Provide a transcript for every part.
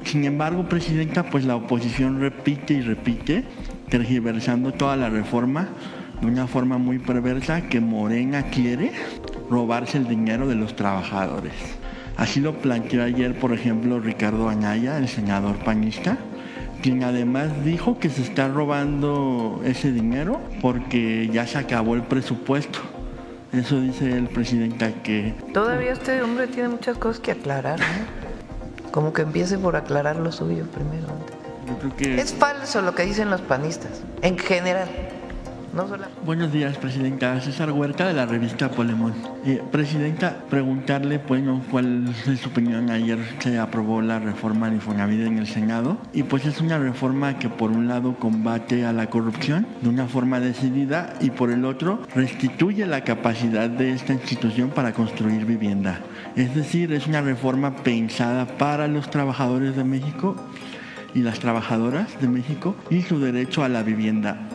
Sin embargo, presidenta, pues la oposición repite y repite, tergiversando toda la reforma de una forma muy perversa, que Morena quiere robarse el dinero de los trabajadores. Así lo planteó ayer, por ejemplo, Ricardo Anaya, el senador panista, quien además dijo que se está robando ese dinero porque ya se acabó el presupuesto. Eso dice el presidente, que... Todavía este hombre tiene muchas cosas que aclarar, ¿no? Como que empiece por aclarar lo suyo primero. Yo creo que... Es falso lo que dicen los panistas, en general. No solo... Buenos días, presidenta. César Huerta, de la revista Polemón. Presidenta, preguntarle, bueno, cuál es su opinión. Ayer se aprobó la reforma al Infonavit en el Senado, y pues es una reforma que por un lado combate a la corrupción de una forma decidida, y por el otro restituye la capacidad de esta institución para construir vivienda. Es decir, es una reforma pensada para los trabajadores de México y las trabajadoras de México y su derecho a la vivienda.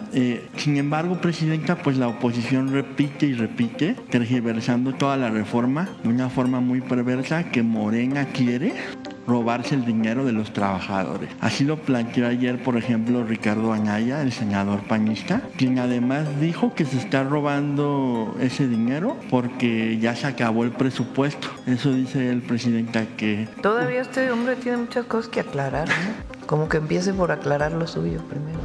Sin embargo, presidenta, pues la oposición repite y repite, tergiversando toda la reforma de una forma muy perversa, que Morena quiere robarse el dinero de los trabajadores. Así lo planteó ayer, por ejemplo, Ricardo Anaya, el senador panista, quien además dijo que se está robando ese dinero porque ya se acabó el presupuesto. Eso dice el presidente, que... Todavía este hombre tiene muchas cosas que aclarar, ¿no? Como que empiece por aclarar lo suyo primero.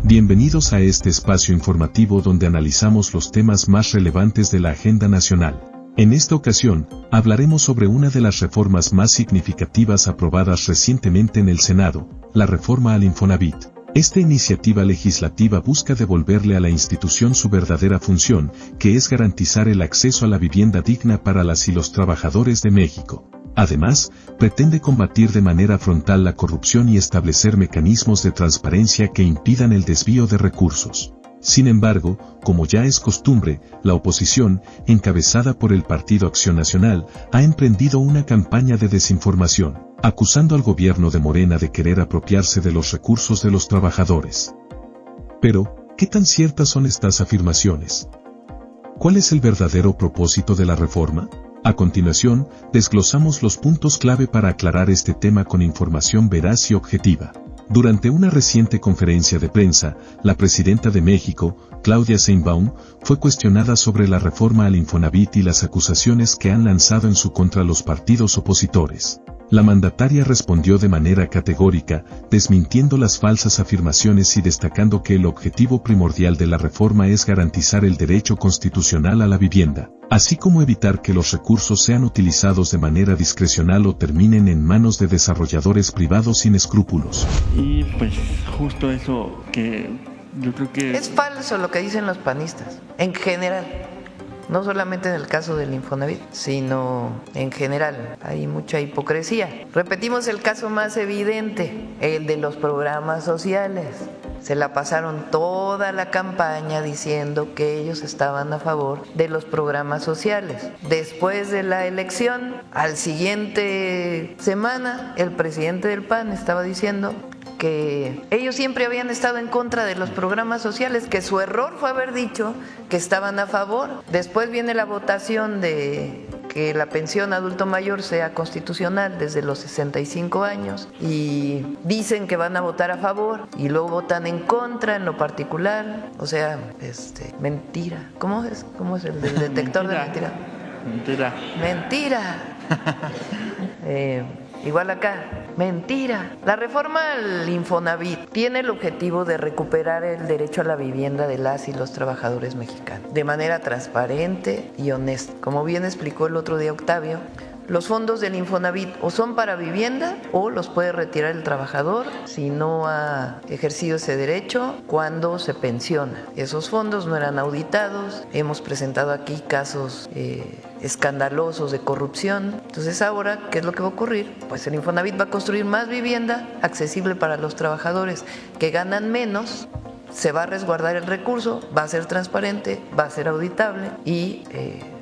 Bienvenidos a este espacio informativo donde analizamos los temas más relevantes de la agenda nacional. En esta ocasión, hablaremos sobre una de las reformas más significativas aprobadas recientemente en el Senado, la reforma al Infonavit. Esta iniciativa legislativa busca devolverle a la institución su verdadera función, que es garantizar el acceso a la vivienda digna para las y los trabajadores de México. Además, pretende combatir de manera frontal la corrupción y establecer mecanismos de transparencia que impidan el desvío de recursos. Sin embargo, como ya es costumbre, la oposición, encabezada por el Partido Acción Nacional, ha emprendido una campaña de desinformación, acusando al gobierno de Morena de querer apropiarse de los recursos de los trabajadores. Pero, ¿qué tan ciertas son estas afirmaciones? ¿Cuál es el verdadero propósito de la reforma? A continuación, desglosamos los puntos clave para aclarar este tema con información veraz y objetiva. Durante una reciente conferencia de prensa, la presidenta de México, Claudia Sheinbaum, fue cuestionada sobre la reforma al Infonavit y las acusaciones que han lanzado en su contra los partidos opositores. La mandataria respondió de manera categórica, desmintiendo las falsas afirmaciones y destacando que el objetivo primordial de la reforma es garantizar el derecho constitucional a la vivienda, así como evitar que los recursos sean utilizados de manera discrecional o terminen en manos de desarrolladores privados sin escrúpulos. Y pues justo eso, que yo creo que... Es falso lo que dicen los panistas, en general. No solamente en el caso del Infonavit, sino en general. Hay mucha hipocresía. Repetimos el caso más evidente, el de los programas sociales. Se la pasaron toda la campaña diciendo que ellos estaban a favor de los programas sociales. Después de la elección, al siguiente semana, el presidente del PAN estaba diciendo que ellos siempre habían estado en contra de los programas sociales, que su error fue haber dicho que estaban a favor. Después viene la votación de que la pensión adulto mayor sea constitucional desde los 65 años y dicen que van a votar a favor y luego votan en contra en lo particular. O sea, mentira. ¿Cómo es el del detector de mentira? Mentira. Igual acá, mentira. La reforma al Infonavit tiene el objetivo de recuperar el derecho a la vivienda de las y los trabajadores mexicanos de manera transparente y honesta. Como bien explicó el otro día Octavio, los fondos del Infonavit o son para vivienda o los puede retirar el trabajador si no ha ejercido ese derecho cuando se pensiona. Esos fondos no eran auditados, hemos presentado aquí casos escandalosos de corrupción. Entonces ahora, ¿qué es lo que va a ocurrir? Pues el Infonavit va a construir más vivienda accesible para los trabajadores que ganan menos. Se va a resguardar el recurso, va a ser transparente, va a ser auditable y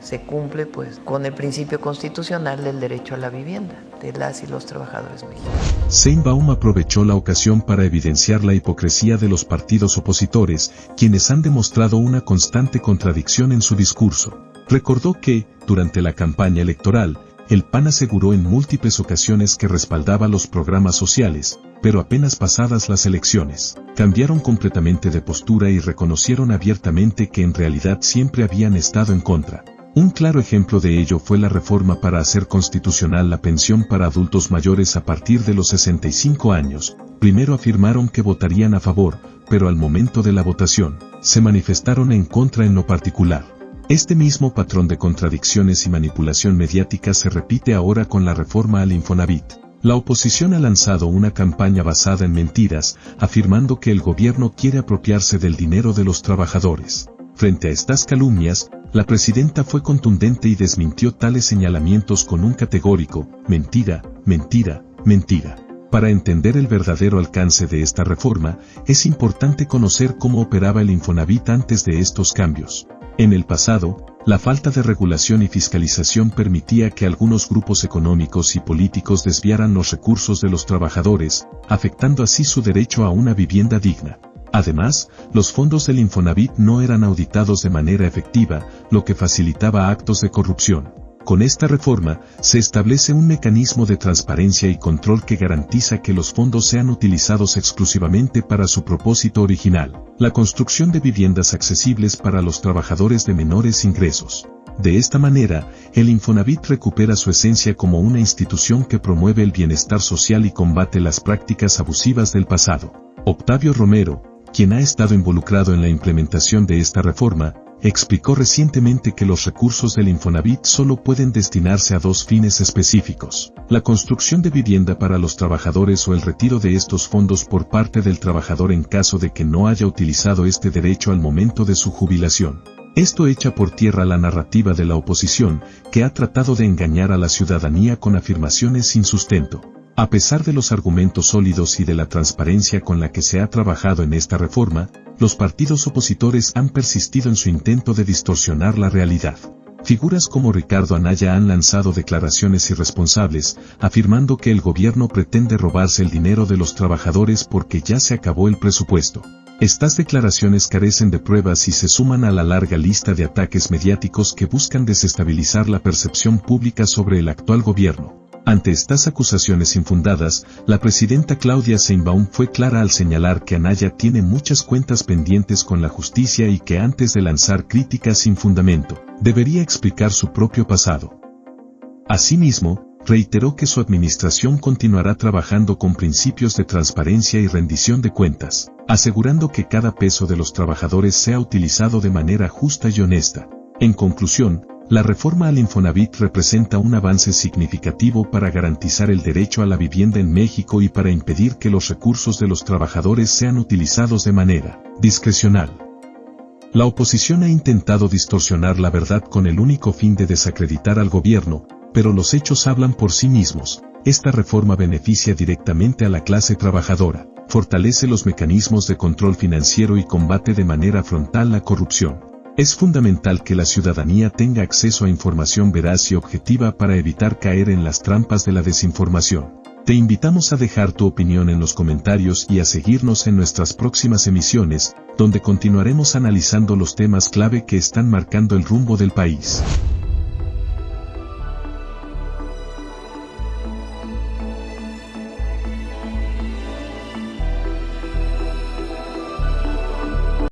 se cumple pues con el principio constitucional del derecho a la vivienda de las y los trabajadores mexicanos. Sheinbaum aprovechó la ocasión para evidenciar la hipocresía de los partidos opositores, quienes han demostrado una constante contradicción en su discurso. Recordó que, durante la campaña electoral, el PAN aseguró en múltiples ocasiones que respaldaba los programas sociales, pero apenas pasadas las elecciones, cambiaron completamente de postura y reconocieron abiertamente que en realidad siempre habían estado en contra. Un claro ejemplo de ello fue la reforma para hacer constitucional la pensión para adultos mayores a partir de los 65 años. Primero afirmaron que votarían a favor, pero al momento de la votación, se manifestaron en contra en lo particular. Este mismo patrón de contradicciones y manipulación mediática se repite ahora con la reforma al Infonavit. La oposición ha lanzado una campaña basada en mentiras, afirmando que el gobierno quiere apropiarse del dinero de los trabajadores. Frente a estas calumnias, la presidenta fue contundente y desmintió tales señalamientos con un categórico: mentira, mentira, mentira. Para entender el verdadero alcance de esta reforma, es importante conocer cómo operaba el Infonavit antes de estos cambios. En el pasado, la falta de regulación y fiscalización permitía que algunos grupos económicos y políticos desviaran los recursos de los trabajadores, afectando así su derecho a una vivienda digna. Además, los fondos del Infonavit no eran auditados de manera efectiva, lo que facilitaba actos de corrupción. Con esta reforma, se establece un mecanismo de transparencia y control que garantiza que los fondos sean utilizados exclusivamente para su propósito original, la construcción de viviendas accesibles para los trabajadores de menores ingresos. De esta manera, el Infonavit recupera su esencia como una institución que promueve el bienestar social y combate las prácticas abusivas del pasado. Octavio Romero, quien ha estado involucrado en la implementación de esta reforma, explicó recientemente que los recursos del Infonavit solo pueden destinarse a dos fines específicos: la construcción de vivienda para los trabajadores o el retiro de estos fondos por parte del trabajador en caso de que no haya utilizado este derecho al momento de su jubilación. Esto echa por tierra la narrativa de la oposición, que ha tratado de engañar a la ciudadanía con afirmaciones sin sustento. A pesar de los argumentos sólidos y de la transparencia con la que se ha trabajado en esta reforma, los partidos opositores han persistido en su intento de distorsionar la realidad. Figuras como Ricardo Anaya han lanzado declaraciones irresponsables, afirmando que el gobierno pretende robarse el dinero de los trabajadores porque ya se acabó el presupuesto. Estas declaraciones carecen de pruebas y se suman a la larga lista de ataques mediáticos que buscan desestabilizar la percepción pública sobre el actual gobierno. Ante estas acusaciones infundadas, la presidenta Claudia Sheinbaum fue clara al señalar que Anaya tiene muchas cuentas pendientes con la justicia y que antes de lanzar críticas sin fundamento, debería explicar su propio pasado. Asimismo, reiteró que su administración continuará trabajando con principios de transparencia y rendición de cuentas, asegurando que cada peso de los trabajadores sea utilizado de manera justa y honesta. En conclusión, la reforma al Infonavit representa un avance significativo para garantizar el derecho a la vivienda en México y para impedir que los recursos de los trabajadores sean utilizados de manera discrecional. La oposición ha intentado distorsionar la verdad con el único fin de desacreditar al gobierno, pero los hechos hablan por sí mismos. Esta reforma beneficia directamente a la clase trabajadora, fortalece los mecanismos de control financiero y combate de manera frontal la corrupción. Es fundamental que la ciudadanía tenga acceso a información veraz y objetiva para evitar caer en las trampas de la desinformación. Te invitamos a dejar tu opinión en los comentarios y a seguirnos en nuestras próximas emisiones, donde continuaremos analizando los temas clave que están marcando el rumbo del país.